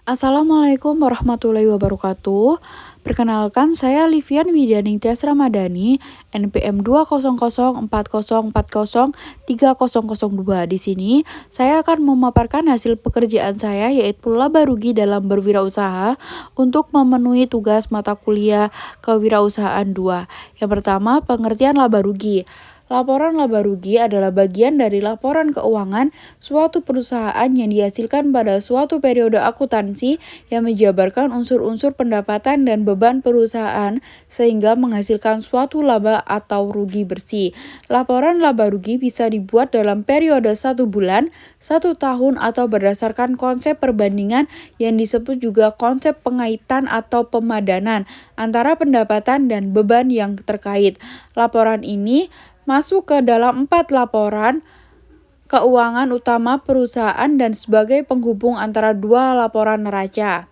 Assalamualaikum warahmatullahi wabarakatuh. Perkenalkan, saya Livian Widianing Tias Ramadhani, NPM 20040403002. Di sini, saya akan memaparkan hasil pekerjaan saya, yaitu laba rugi dalam berwirausaha untuk memenuhi tugas mata kuliah Kewirausahaan 2. Yang pertama, pengertian laba rugi. Laporan laba rugi adalah bagian dari laporan keuangan suatu perusahaan yang dihasilkan pada suatu periode akuntansi yang menjabarkan unsur-unsur pendapatan dan beban perusahaan sehingga menghasilkan suatu laba atau rugi bersih. Laporan laba rugi bisa dibuat dalam periode 1 bulan, 1 tahun, atau berdasarkan konsep perbandingan yang disebut juga konsep pengaitan atau pemadanan antara pendapatan dan beban yang terkait. Laporan ini masuk ke dalam 4 laporan keuangan utama perusahaan dan sebagai penghubung antara 2 laporan neraca.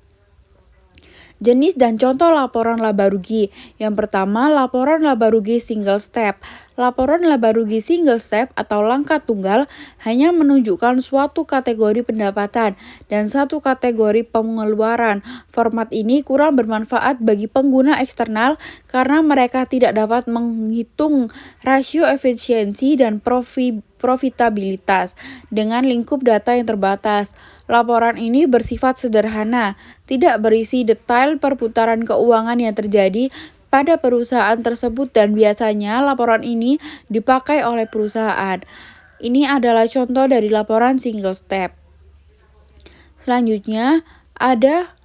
Jenis dan contoh laporan laba rugi. Yang pertama, laporan laba rugi single step. Laporan laba rugi single step atau langkah tunggal hanya menunjukkan suatu kategori pendapatan dan satu kategori pengeluaran. Format ini kurang bermanfaat bagi pengguna eksternal karena mereka tidak dapat menghitung rasio efisiensi dan profitabilitas dengan lingkup data yang terbatas. Laporan ini bersifat sederhana, tidak berisi detail perputaran keuangan yang terjadi pada perusahaan tersebut dan biasanya laporan ini dipakai oleh perusahaan. Ini adalah contoh dari laporan single step. Selanjutnya, ada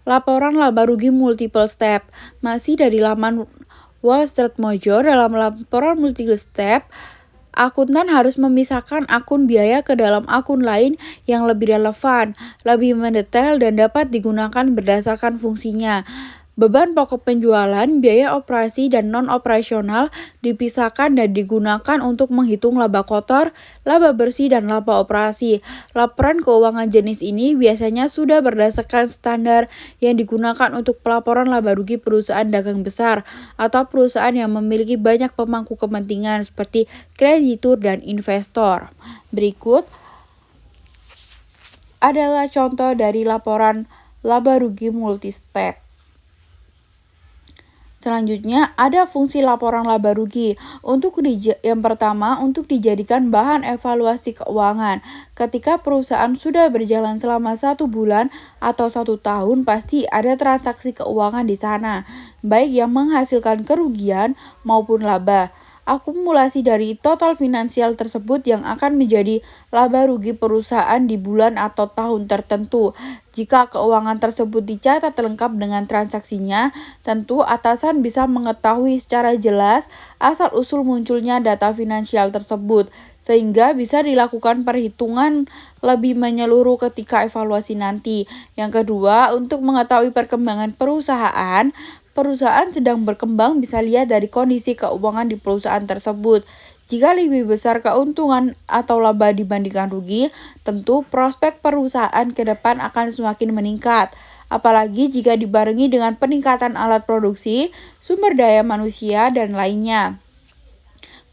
laporan laba rugi multiple step. Masih dari laman Wall Street Mojo, dalam laporan multiple step, akuntan harus memisahkan akun biaya ke dalam akun lain yang lebih relevan, lebih mendetail, dan dapat digunakan berdasarkan fungsinya. Beban pokok penjualan, biaya operasi, dan non-operasional dipisahkan dan digunakan untuk menghitung laba kotor, laba bersih, dan laba operasi. Laporan keuangan jenis ini biasanya sudah berdasarkan standar yang digunakan untuk pelaporan laba rugi perusahaan dagang besar atau perusahaan yang memiliki banyak pemangku kepentingan seperti kreditur dan investor. Berikut adalah contoh dari laporan laba rugi multi-step. Selanjutnya, ada fungsi laporan laba rugi. Yang pertama, untuk dijadikan bahan evaluasi keuangan. Ketika perusahaan sudah berjalan selama 1 bulan atau 1 tahun, pasti ada transaksi keuangan di sana, baik yang menghasilkan kerugian maupun laba. Akumulasi dari total finansial tersebut yang akan menjadi laba rugi perusahaan di bulan atau tahun tertentu. Jika keuangan tersebut dicatat lengkap dengan transaksinya, tentu atasan bisa mengetahui secara jelas asal-usul munculnya data finansial tersebut, sehingga bisa dilakukan perhitungan lebih menyeluruh ketika evaluasi nanti. Yang kedua, untuk mengetahui perkembangan perusahaan sedang berkembang bisa lihat dari kondisi keuangan di perusahaan tersebut. Jika lebih besar keuntungan atau laba dibandingkan rugi, tentu prospek perusahaan ke depan akan semakin meningkat. Apalagi jika dibarengi dengan peningkatan alat produksi, sumber daya manusia, dan lainnya.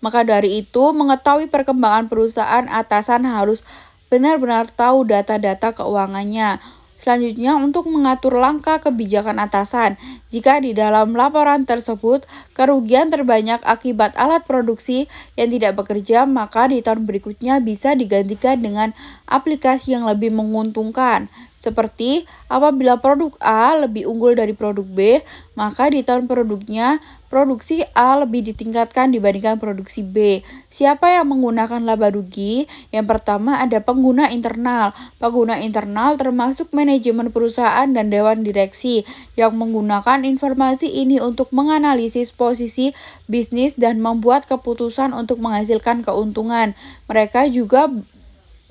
Maka dari itu, mengetahui perkembangan perusahaan, atasan harus benar-benar tahu data-data keuangannya. Selanjutnya, untuk mengatur langkah kebijakan atasan. Jika di dalam laporan tersebut kerugian terbanyak akibat alat produksi yang tidak bekerja, maka di tahun berikutnya bisa digantikan dengan aplikasi yang lebih menguntungkan. Seperti apabila produk A lebih unggul dari produk B, maka di tahun produksi A lebih ditingkatkan dibandingkan produksi B. Siapa yang menggunakan laba rugi? Yang pertama ada pengguna internal. Pengguna internal termasuk manajemen perusahaan dan dewan direksi yang menggunakan informasi ini untuk menganalisis posisi bisnis dan membuat keputusan untuk menghasilkan keuntungan. Mereka juga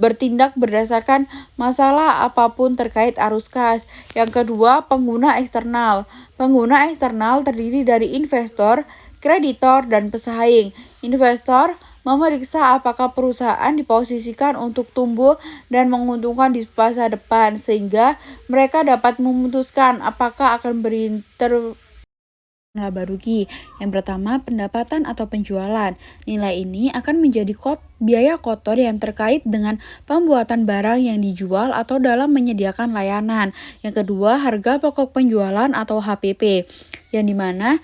bertindak berdasarkan masalah apapun terkait arus kas. Yang kedua, pengguna eksternal. Pengguna eksternal terdiri dari investor, kreditor, dan pesaing. Investor memeriksa apakah perusahaan diposisikan untuk tumbuh dan menguntungkan di masa depan, sehingga mereka dapat memutuskan apakah akan laba rugi. Yang pertama, pendapatan atau penjualan. Nilai ini akan menjadi biaya kotor yang terkait dengan pembuatan barang yang dijual atau dalam menyediakan layanan. Yang kedua, harga pokok penjualan atau HPP, yang dimana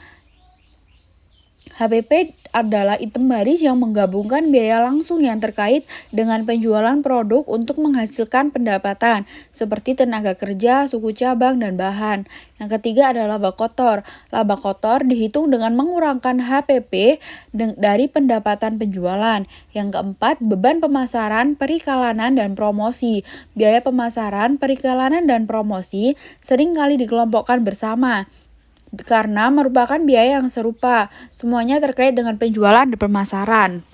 HPP adalah item baris yang menggabungkan biaya langsung yang terkait dengan penjualan produk untuk menghasilkan pendapatan, seperti tenaga kerja, suku cabang, dan bahan. Yang ketiga adalah laba kotor. Laba kotor dihitung dengan mengurangkan HPP dari pendapatan penjualan. Yang keempat, beban pemasaran, periklanan, dan promosi. Biaya pemasaran, periklanan, dan promosi seringkali dikelompokkan bersama karena merupakan biaya yang serupa, semuanya terkait dengan penjualan dan pemasaran.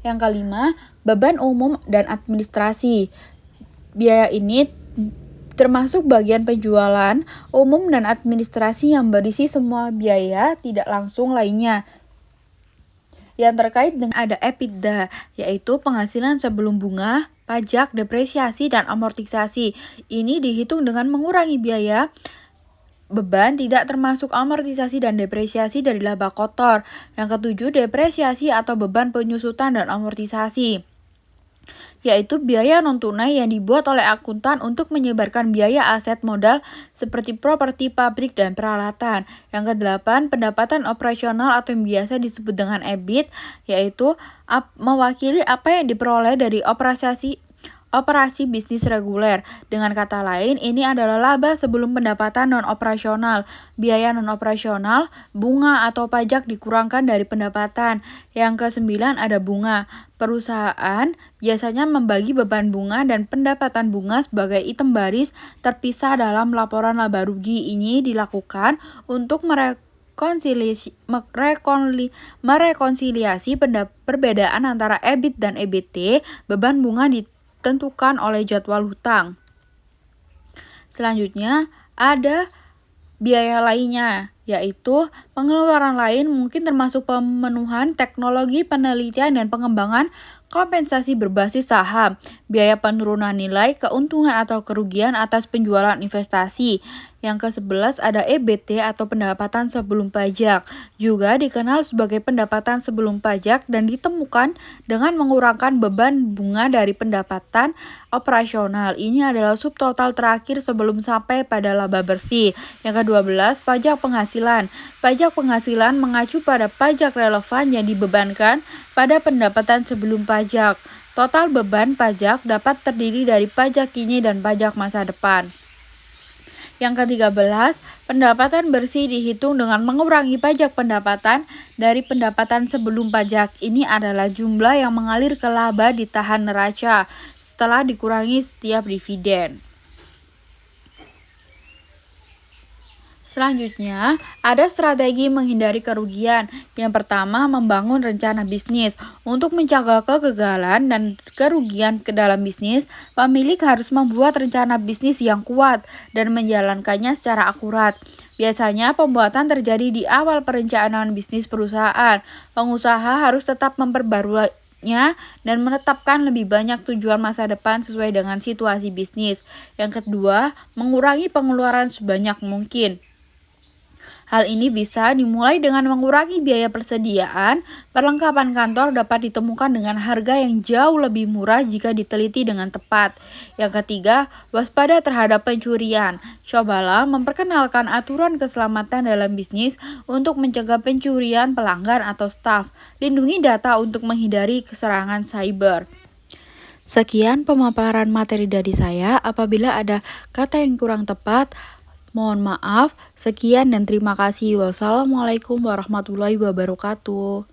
Yang kelima, beban umum dan administrasi. Biaya ini termasuk bagian penjualan, umum, dan administrasi yang berisi semua biaya tidak langsung lainnya. Yang terkait dengan ada EBITDA, yaitu penghasilan sebelum bunga, pajak, depresiasi, dan amortisasi. Ini dihitung dengan mengurangi biaya beban tidak termasuk amortisasi dan depresiasi dari laba kotor. Yang ketujuh, depresiasi atau beban penyusutan dan amortisasi, yaitu biaya non-tunai yang dibuat oleh akuntan untuk menyebarkan biaya aset modal seperti properti, pabrik, dan peralatan. Yang kedelapan, pendapatan operasional atau yang biasa disebut dengan EBIT, yaitu mewakili apa yang diperoleh dari operasi bisnis reguler. Dengan kata lain, ini adalah laba sebelum pendapatan non-operasional. Biaya non-operasional, bunga atau pajak dikurangkan dari pendapatan. Yang kesembilan ada bunga. Perusahaan biasanya membagi beban bunga dan pendapatan bunga sebagai item baris terpisah dalam laporan laba rugi. Ini dilakukan untuk merekonsiliasi perbedaan antara EBIT dan EBT. Beban bunga ditentukan oleh jadwal hutang. Selanjutnya ada biaya lainnya, yaitu pengeluaran lain mungkin termasuk pemenuhan teknologi, penelitian, dan pengembangan, kompensasi berbasis saham, biaya penurunan nilai, keuntungan atau kerugian atas penjualan investasi. Yang ke-11 ada EBT atau pendapatan sebelum pajak, juga dikenal sebagai pendapatan sebelum pajak dan ditemukan dengan mengurangkan beban bunga dari pendapatan operasional. Ini adalah subtotal terakhir sebelum sampai pada laba bersih. Yang ke-12, pajak penghasilan. Pajak penghasilan mengacu pada pajak relevan yang dibebankan pada pendapatan sebelum pajak. Total beban pajak dapat terdiri dari pajak kini dan pajak masa depan. Yang ke-13, pendapatan bersih dihitung dengan mengurangi pajak pendapatan dari pendapatan sebelum pajak. Ini adalah jumlah yang mengalir ke laba ditahan neraca setelah dikurangi setiap dividen. Selanjutnya, ada strategi menghindari kerugian. Yang pertama, membangun rencana bisnis. Untuk mencegah kegagalan dan kerugian ke dalam bisnis, pemilik harus membuat rencana bisnis yang kuat dan menjalankannya secara akurat. Biasanya, pembuatan terjadi di awal perencanaan bisnis perusahaan. Pengusaha harus tetap memperbaruinya dan menetapkan lebih banyak tujuan masa depan sesuai dengan situasi bisnis. Yang kedua, mengurangi pengeluaran sebanyak mungkin. Hal ini bisa dimulai dengan mengurangi biaya persediaan. Perlengkapan kantor dapat ditemukan dengan harga yang jauh lebih murah jika diteliti dengan tepat. Yang ketiga, waspada terhadap pencurian. Cobalah memperkenalkan aturan keselamatan dalam bisnis untuk mencegah pencurian pelanggan atau staf. Lindungi data untuk menghindari serangan cyber. Sekian pemaparan materi dari saya. Apabila ada kata yang kurang tepat, mohon maaf. Sekian dan terima kasih. Wassalamualaikum warahmatullahi wabarakatuh.